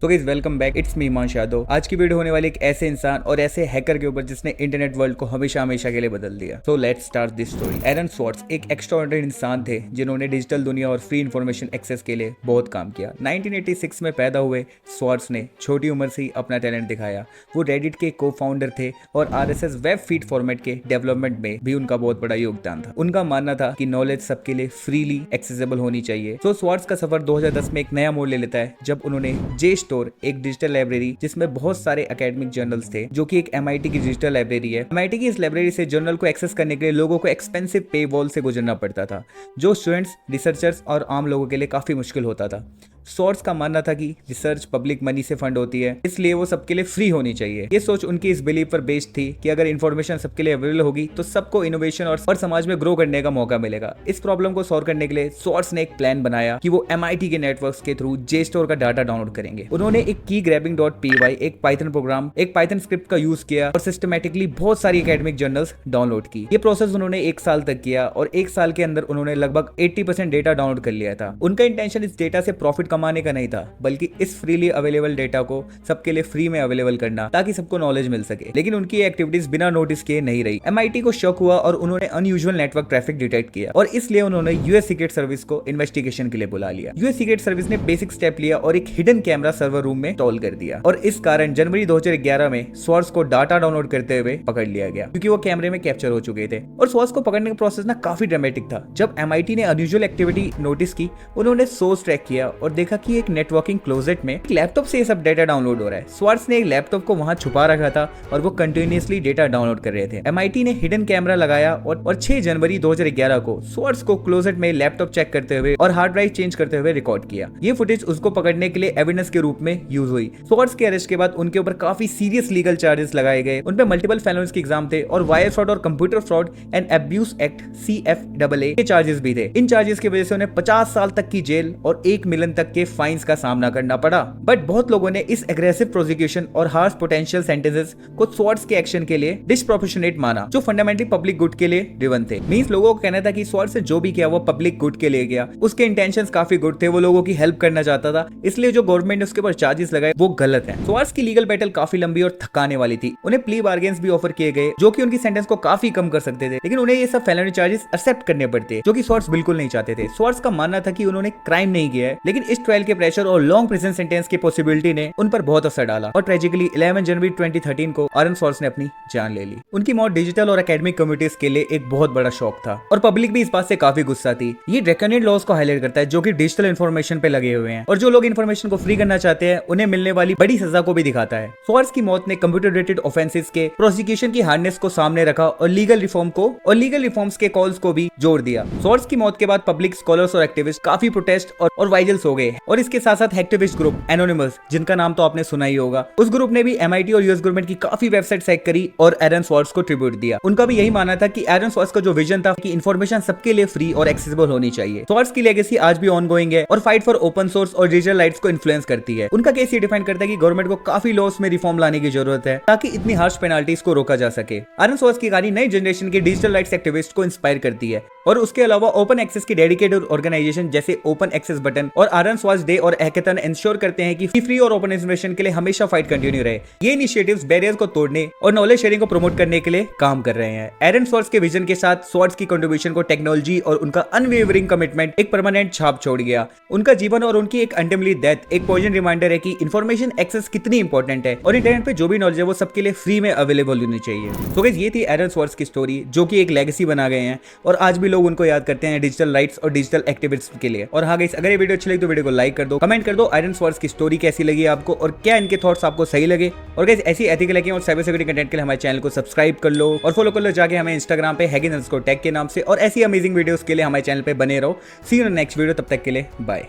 तो guys welcome back, it's me Himanshu Yadav. आज की वीडियो होने वाली एक ऐसे इंसान और ऐसे हैकर के ऊपर जिसने इंटरनेट वर्ल्ड को हमेशा हमेशा के लिए बदल दिया। So let's start this story. Aaron Swartz एक एक्स्ट्राऑर्डिनरी इंसान थे जिन्होंने डिजिटल दुनिया और फ्री इंफॉर्मेशन एक्सेस के लिए बहुत काम किया। 1986 में पैदा हुए स्वार्ट्स ने छोटी उम्र से ही अपना टैलेंट दिखाया। वो रेडिट के को फाउंडर थे और RSS वेब फीड फॉर्मेट के डेवलपमेंट में भी उनका बहुत बड़ा योगदान था। उनका मानना था कि नॉलेज सबके लिए फ्रीली एक्सेसिबल होनी चाहिए। तो स्वार्ट्स का सफर 2010 में एक नया मोड़ ले लेता है जब उन्होंने जे स्टोर, एक डिजिटल लाइब्रेरी जिसमें बहुत सारे एकेडमिक जर्नल्स थे, जो कि एक MIT की डिजिटल लाइब्रेरी है। MIT की इस लाइब्रेरी से जर्नल को एक्सेस करने के लिए लोगों को एक्सपेंसिव पे वॉल से गुजरना पड़ता था, जो स्टूडेंट्स, रिसर्चर्स और आम लोगों के लिए काफी मुश्किल होता था। स्वार्ट्स का मानना था कि रिसर्च पब्लिक मनी से फंड होती है, इसलिए वो सबके लिए फ्री होनी चाहिए। ये सोच उनकी इस बिलीव पर बेस्ड थी कि अगर इन्फॉर्मेशन सबके लिए अवेलेबल होगी तो सबको इनोवेशन और समाज में ग्रो करने का मौका मिलेगा। इस प्रॉब्लम को सॉल्व करने के लिए स्वार्ट्स ने एक प्लान बनाया कि वो MIT के नेटवर्क्स के थ्रू जे स्टोर का डाटा डाउनलोड करेंगे। उन्होंने एक की grabbing.py, एक पाइथन प्रोग्राम, एक पाइथन स्क्रिप्ट का यूज किया और सिस्टमेटिकली बहुत सारी एकेडमिक जर्नल्स डाउनलोड की। ये प्रोसेस उन्होंने 1 साल तक किया और 1 साल के अंदर उन्होंने लगभग 80% डेटा डाउनलोड कर लिया था। उनका इंटेंशन इस डेटा से प्रॉफिट कमाने का नहीं था, बल्कि इस फ्रीली अवेलेबल डेटा को सबके लिए फ्री में अवेलेबल करना, ताकि सबको नॉलेज मिल सके। लेकिन उनकी ये एक्टिविटीज बिना नोटिस किए नहीं रही। MIT को शक हुआ और उन्होंने अनयूजुअल नेटवर्क ट्रैफिक डिटेक्ट किया और इसलिए उन्होंने US सीक्रेट सर्विस को इन्वेस्टिगेशन के लिए बुला लिया। US सीक्रेट सर्विस ने बेसिक स्टेप लिया और एक हिडन कैमरा सर्वर रूम में इंस्टॉल कर दिया और इस कारण जनवरी 2011 में स्वार्ट्स को डाटा डाउनलोड करते हुए पकड़ लिया गया, क्योंकि वो कैमरे में कैप्चर हो चुके थे। और स्वार्ट्स को पकड़ने का प्रोसेस ना काफी ड्रामेटिक था। जब MIT ने अनयूजुअल एक्टिविटी नोटिस की, उन्होंने सोर्स ट्रैक किया और देखा कि एक नेटवर्किंग क्लोजेट में लैपटॉप से ये सब डेटा डाउनलोड हो रहा है। स्वार्ट्स ने एक लैपटॉप को वहां छुपा रखा था और वो कंटिन्यूअसली डेटा डाउनलोड कर रहे थे। MIT ने हिडन कैमरा लगाया और 6 जनवरी 2011 को स्वार्ट्स को क्लोजेट में लैपटॉप चेक करते हुए और हार्ड ड्राइव चेंज करते हुए रिकॉर्ड किया। ये फुटेज उसको पकड़ने के लिए एविडेंस के रूप में यूज हुई। स्वार्ट्स के अरेस्ट के बाद उनके ऊपर काफी सीरियस लीगल चार्जेस लगाए गए। उन पे मल्टीपल फेलोनीज के एग्जाम थे और वायर फ्रॉड और computer fraud and abuse act CFAA के चार्जेस भी थे। इन चार्जेस की वजह से उन्हें 50 साल तक की जेल और 1 मिलियन तक के फाइन्स का सामना करना पड़ा। बट बहुत लोगों ने इस एग्रेसिव प्रोसिक्यूशन और हार्श पोटेंशियल सेंटेंसेस को स्वार्ट्स के एक्शन के लिए डिस्प्रोपोर्शनेट माना, जो फंडामेंटली पब्लिक गुड के लिए ड्रिवन थे। मींस लोगों को कहना था कि स्वार्ट्स ने जो भी किया वो पब्लिक गुड के लिए किया। उसके इंटेंशंस काफी गुड थे, वो लोगों की हेल्प करना चाहता था, इसलिए जो गवर्नमेंट ने उसके ऊपर चार्जेस लगाए वो गलत है। स्वार्ट्स की लीगल बैटल काफी लंबी और थकाने वाली थी। उन्हें प्ली बार्गेन्स भी ऑफर किए गए जो कि उनकी सेंटेंस को काफी कम कर सकते थे, लेकिन उन्हें ये सब फेलोनी चार्जेस एक्सेप्ट करने पड़ते, जो कि स्वार्ट्स बिल्कुल नहीं चाहते थे। स्वार्ट्स का मानना था कि उन्होंने क्राइम नहीं किया है, लेकिन इस ट्रायल के प्रेशर और लॉन्ग प्रिजन सेंटेंस की पॉसिबिलिटी ने उन पर बहुत असर डाला और ट्रेजिकली 11 जनवरी 2013 को एरन स्वार्ट्स ने अपनी जान ले ली। उनकी मौत डिजिटल और एकेडमिक कम्युनिटीज के लिए एक बहुत बड़ा शॉक था और पब्लिक भी इस बात से काफी गुस्सा थी। ये ड्रैकोनियन लॉज को हाईलाइट करता है जो कि डिजिटल इंफॉर्मेशन पे लगे हुए हैं और जो लोग इंफॉर्मेशन को फ्री करना चाहते हैं उन्हें मिलने वाली बड़ी सजा को भी दिखाता है। स्वार्ट्स की मौत ने कंप्यूटर रिलेटेड ऑफेंसेस के प्रोसिक्यूशन की हार्डनेस को सामने रखा और लीगल रिफॉर्म्स के कॉल्स को भी जोड़ दिया। स्वार्ट्स की मौत के बाद पब्लिक, स्कॉलर्स और एक्टिविस्ट काफी प्रोटेस्ट और वाइजल्स हो गए और इसके साथ साथ एक्टिविस्ट ग्रुप एनोनिमस, जिनका नाम तो आपने सुना ही होगा, उस ग्रुप ने भी MIT और US गवर्नमेंट की काफी वेबसाइट हैक करी और एरन स्वार्ट्स को ट्रिब्यूट दिया। उनका भी यही मानना था कि एरन स्वार्ट्स का जो विजन था कि इंफॉर्मेशन सबके लिए फ्री और एक्सेसिबल होनी चाहिए। स्वार्ट्स की लेगेसी आज भी ऑनगोइंग है और फाइट फॉर ओपन सोर्स और डिजिटल राइट्स को इन्फ्लुएंस करती है। उनका केस ये डिफाइन करता है कि गवर्नमेंट को काफी लॉस में रिफॉर्म लाने की जरूरत है ताकि इतनी हार्श पेनाल्टीज को रोका जा सके। एरन स्वार्ट्स की कहानी नई जनरेशन के डिजिटल राइट्स एक्टिविस्ट को इंस्पायर करती है और उसके अलावा ओपन एक्सेस की डेडिकेटेड ऑर्गेनाइजेशन जैसे ओपन एक्सेस बटन और एरन स्वार्ट्स डे और हैकाथन इंश्योर करते हैं कि फ्री और ओपन इन्फॉर्मेशन के लिए हमेशा फाइट कंटिन्यू रहे। ये इनिशिएटिव्स बैरियर्स को तोड़ने और नॉलेज शेयरिंग को प्रमोट करने के लिए काम कर रहे हैं। एरन स्वार्ट्स के विजन के साथ स्वार्ट्स की कंट्रीब्यूशन को टेक्नोलॉजी और उनका अनवेवरिंग कमिटमेंट एक परमानेंट छाप छोड़ गया। उनका जीवन और उनकी एक अनटिमली डेथ एक पॉइजन रिमाइंडर है कि इंफॉर्मेशन एक्सेस कितनी इंपॉर्टेंट है और इंटरनेट पे जो भी नॉलेज है वो सबके लिए फ्री में अवेलेबल होनी चाहिए। तो गाइस ये थी एरन स्वार्ट्स की स्टोरी, जो कि एक लेगेसी बना गए हैं और आज भी लोग उनको याद करते हैं डिजिटल राइट्स और डिजिटल एक्टिविस्ट के लिए। और हाँ गाइस, अगर ये वीडियो अच्छी लगी तो वीडियो को लाइक कर दो, कमेंट कर दो एरन स्वार्ट्स की स्टोरी कैसी लगी आपको और क्या इनके थॉट्स आपको सही लगे। और गाइस ऐसी एथिकल हैकिंग और साइबर सिक्योरिटी कंटेंट के लिए हमारे चैनल को सब्सक्राइब कर लो और फॉलो कर लो जाके हमें इंस्टाग्राम पे हैकिंग_टेक के नाम से। और ऐसी अमेजिंग वीडियोस के लिए हमारे चैनल पे बने रहो। सी यू इन नेक्स्ट वीडियो, तब तक के लिए बाय।